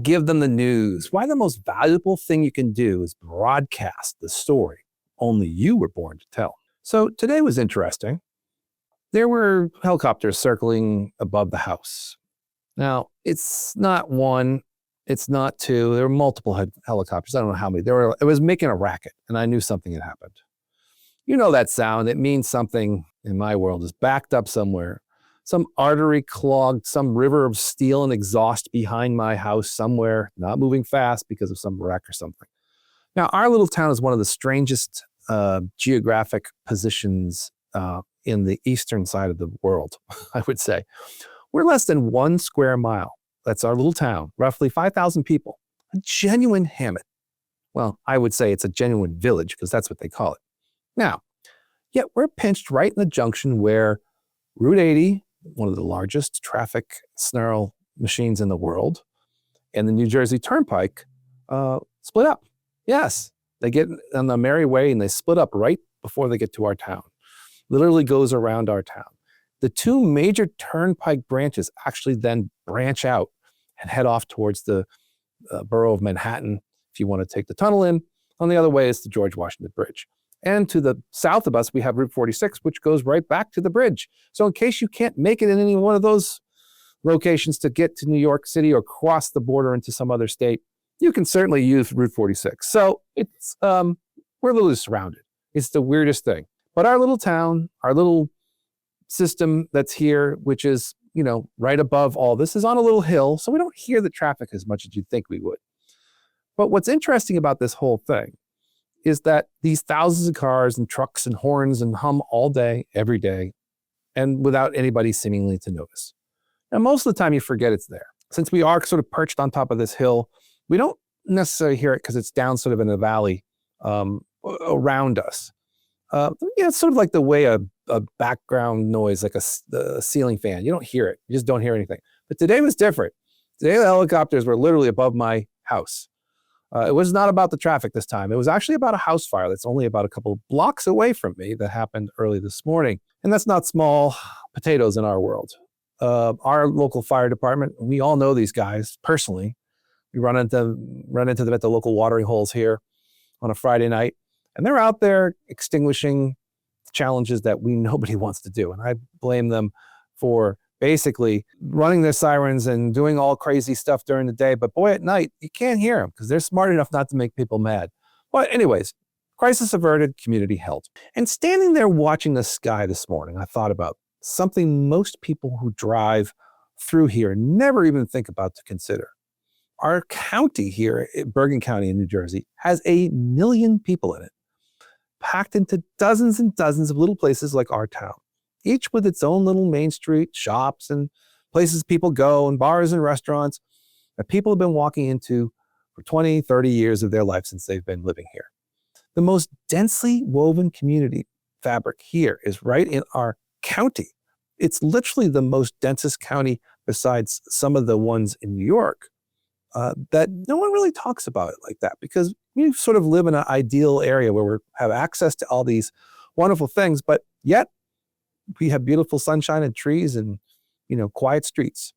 Give them the news. Why the most valuable thing you can do is broadcast the story only you were born to tell. So today was interesting. There were helicopters circling above the house. Now, it's not one, it's not two. There were multiple helicopters. I don't know how many. It was making a racket, and I knew something had happened. You know that sound. It means something in my world is backed up somewhere. Some artery clogged, some river of steel and exhaust behind my house somewhere, not moving fast because of some wreck or something. Now, our little town is one of the strangest geographic positions in the eastern side of the world, I would say. We're less than 1 square mile. That's our little town, roughly 5,000 people. A genuine hamlet. Well, I would say it's a genuine village because that's what they call it. Now, yet we're pinched right in the junction where Route 80, one of the largest traffic snarl machines in the world, and the New Jersey Turnpike split up. Yes, they get on the merry way and they split up right before they get to our town. Literally goes around our town. The two major turnpike branches actually then branch out and head off towards the borough of Manhattan if you want to take the tunnel in. On the other way is the George Washington Bridge. And to the south of us, we have Route 46, which goes right back to the bridge. So in case you can't make it in any one of those locations to get to New York City or cross the border into some other state, you can certainly use Route 46. So it's we're literally surrounded. It's the weirdest thing. But our little town, our little system that's here, which is, right above all this, is on a little hill, so we don't hear the traffic as much as you'd think we would. But what's interesting about this whole thing is that these thousands of cars and trucks and horns and hum all day, every day, and without anybody seemingly to notice. Now, most of the time you forget it's there. Since we are sort of perched on top of this hill, we don't necessarily hear it because it's down sort of in a valley around us. It's sort of like the way a background noise, like a ceiling fan. You don't hear it. You just don't hear anything. But today was different. Today the helicopters were literally above my house. It was not about the traffic this time. It was actually about a house fire that's only about a couple of blocks away from me that happened early this morning. And that's not small potatoes in our world. Our local fire department, we all know these guys personally. We run into them at the local watering holes here on a Friday night. And they're out there extinguishing challenges that nobody wants to do. And I blame them for basically running their sirens and doing all crazy stuff during the day. But boy, at night, you can't hear them because they're smart enough not to make people mad. But anyways, crisis averted, community held. And standing there watching the sky this morning, I thought about something most people who drive through here never even think about to consider. Our county here, Bergen County in New Jersey, has 1 million people in it, packed into dozens and dozens of little places like our town, each with its own little main street, shops and places people go, and bars and restaurants that people have been walking into for 20, 30 years of their life since they've been living here. The most densely woven community fabric here is right in our county. It's literally the most densest county besides some of the ones in New York that no one really talks about it like that, because we sort of live in an ideal area where we have access to all these wonderful things, but yet we have beautiful sunshine and trees and, quiet streets.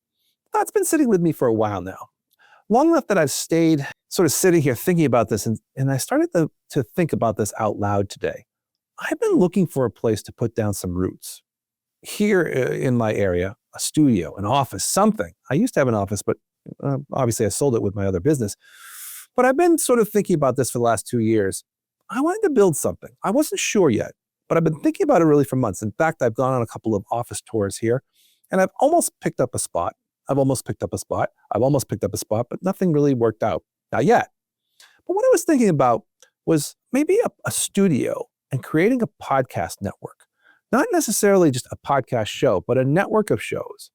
That's been sitting with me for a while now. Long enough that I've stayed sort of sitting here thinking about this, and I started to think about this out loud today. I've been looking for a place to put down some roots. Here in my area, a studio, an office, something. I used to have an office, but obviously I sold it with my other business. But I've been sort of thinking about this for the last 2 years. I wanted to build something. I wasn't sure yet, but I've been thinking about it really for months. In fact, I've gone on a couple of office tours here, and I've almost picked up a spot. I've almost picked up a spot, but nothing really worked out. Not yet. But what I was thinking about was maybe a studio and creating a podcast network. Not necessarily just a podcast show, but a network of shows.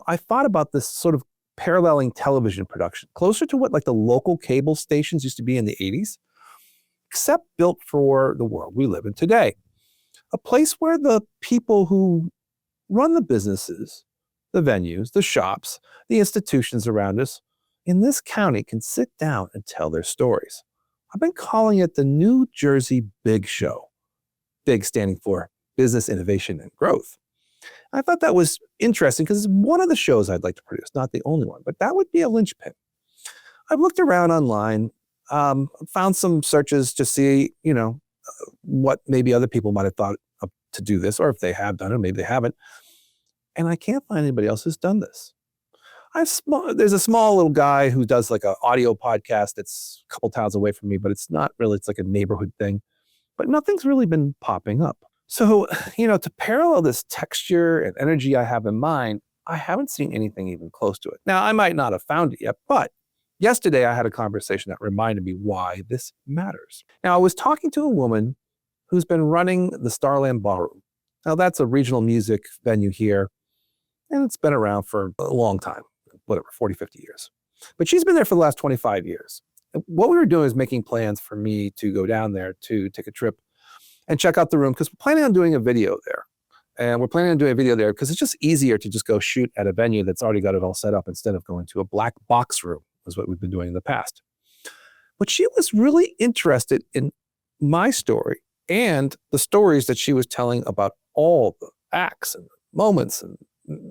I thought about this sort of paralleling television production, closer to what like the local cable stations used to be in the 80s, except built for the world we live in today. A place where the people who run the businesses, the venues, the shops, the institutions around us in this county can sit down and tell their stories. I've been calling it the New Jersey Big Show. Big standing for business, innovation, and growth. I thought that was interesting because it's one of the shows I'd like to produce, not the only one, but that would be a linchpin. I've looked around online, found some searches to see, what maybe other people might have thought of to do this, or if they have done it, maybe they haven't. And I can't find anybody else who's done this. There's a small little guy who does like an audio podcast that's a couple towns away from me, but it's not really, it's like a neighborhood thing. But nothing's really been popping up. So, to parallel this texture and energy I have in mind, I haven't seen anything even close to it. Now, I might not have found it yet, but yesterday I had a conversation that reminded me why this matters. Now, I was talking to a woman who's been running the Starland Ballroom. Now, that's a regional music venue here, and it's been around for a long time, whatever, 40, 50 years. But she's been there for the last 25 years. And what we were doing is making plans for me to go down there to take a trip and check out the room, because we're planning on doing a video there. And we're planning on doing a video there because it's just easier to just go shoot at a venue that's already got it all set up instead of going to a black box room, is what we've been doing in the past. But she was really interested in my story and the stories that she was telling about all the acts and moments and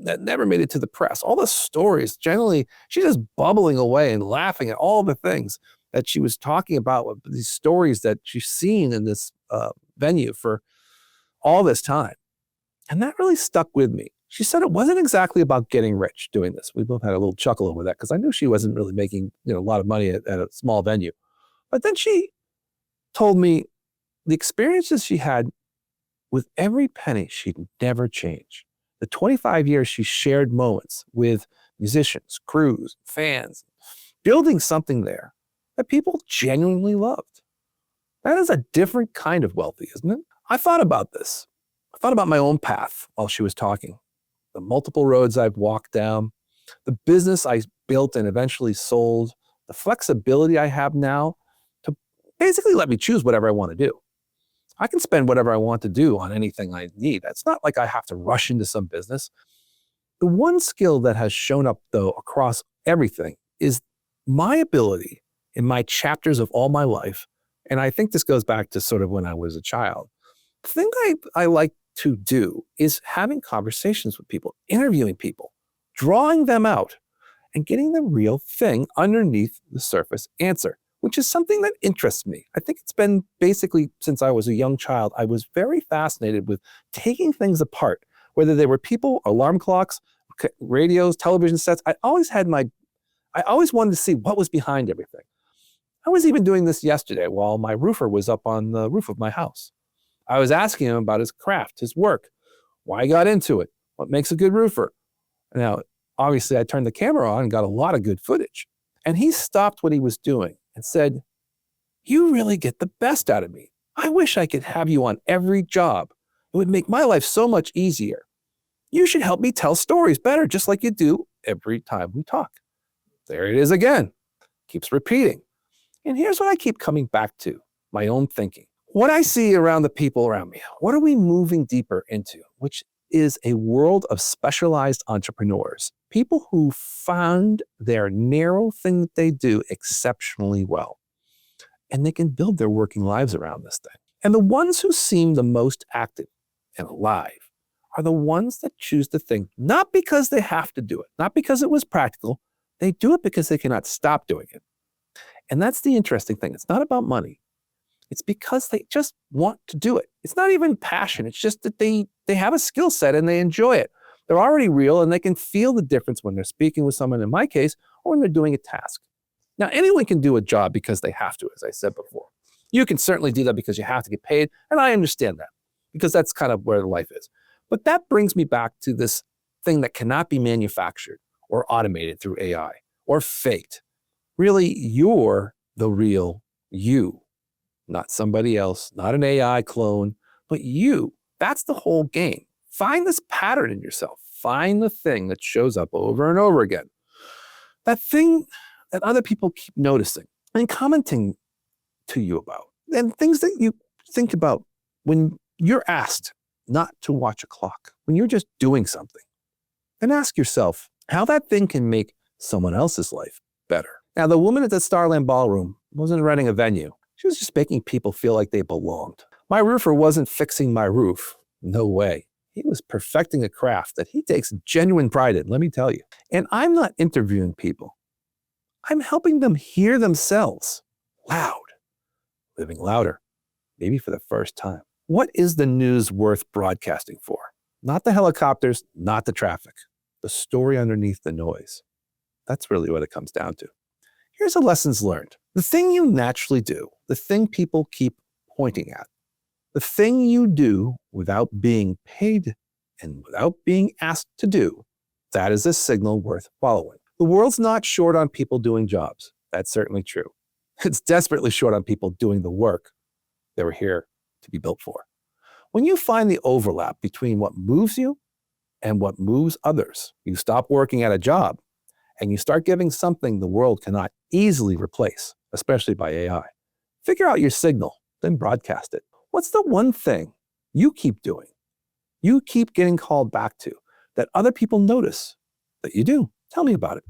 that never made it to the press. All the stories, generally, she's just bubbling away and laughing at all the things that she was talking about, these stories that she's seen in this venue for all this time. And that really stuck with me. She said it wasn't exactly about getting rich doing this. We both had a little chuckle over that because I knew she wasn't really making a lot of money at a small venue. But then she told me the experiences she had with every penny she'd never change. The 25 years she shared moments with musicians, crews, fans, building something there that people genuinely loved. That is a different kind of wealthy, isn't it? I thought about this. I thought about my own path while she was talking. The multiple roads I've walked down, the business I built and eventually sold, the flexibility I have now to basically let me choose whatever I want to do. I can spend whatever I want to do on anything I need. It's not like I have to rush into some business. The one skill that has shown up, though, across everything is my ability in my chapters of all my life, and I think this goes back to sort of when I was a child. The thing I like to do is having conversations with people, interviewing people, drawing them out, and getting the real thing underneath the surface answer, which is something that interests me. I think it's been basically since I was a young child, I was very fascinated with taking things apart, whether they were people, alarm clocks, radios, television sets. I always wanted to see what was behind everything. I was even doing this yesterday while my roofer was up on the roof of my house. I was asking him about his craft, his work, why he got into it, what makes a good roofer. Now, obviously, I turned the camera on and got a lot of good footage. And he stopped what he was doing and said, "You really get the best out of me. I wish I could have you on every job. It would make my life so much easier. You should help me tell stories better, just like you do every time we talk." There it is again. Keeps repeating. And here's what I keep coming back to, my own thinking. What I see around the people around me, what are we moving deeper into? Which is a world of specialized entrepreneurs, people who found their narrow thing that they do exceptionally well. And they can build their working lives around this thing. And the ones who seem the most active and alive are the ones that choose the thing, not because they have to do it, not because it was practical. They do it because they cannot stop doing it. And that's the interesting thing. It's not about money. It's because they just want to do it. It's not even passion. It's just that they have a skill set and they enjoy it. They're already real and they can feel the difference when they're speaking with someone, in my case, or when they're doing a task. Now, anyone can do a job because they have to, as I said before. You can certainly do that because you have to get paid, and I understand that because that's kind of where life is. But that brings me back to this thing that cannot be manufactured or automated through AI or faked. Really, you're the real you. Not somebody else, not an AI clone, but you. That's the whole game. Find this pattern in yourself. Find the thing that shows up over and over again. That thing that other people keep noticing and commenting to you about. And things that you think about when you're asked not to watch a clock, when you're just doing something. And ask yourself how that thing can make someone else's life better. Now, the woman at the Starland Ballroom wasn't running a venue. She was just making people feel like they belonged. My roofer wasn't fixing my roof. No way. He was perfecting a craft that he takes genuine pride in, let me tell you. And I'm not interviewing people. I'm helping them hear themselves loud, living louder, maybe for the first time. What is the news worth broadcasting for? Not the helicopters, not the traffic, the story underneath the noise. That's really what it comes down to. Here's a lessons learned. The thing you naturally do, the thing people keep pointing at, the thing you do without being paid and without being asked to do, that is a signal worth following. The world's not short on people doing jobs. That's certainly true. It's desperately short on people doing the work they were here to be built for. When you find the overlap between what moves you and what moves others, you stop working at a job and you start giving something the world cannot easily replace, especially by AI. Figure out your signal, then broadcast it. What's the one thing you keep doing, you keep getting called back to, that other people notice that you do? Tell me about it.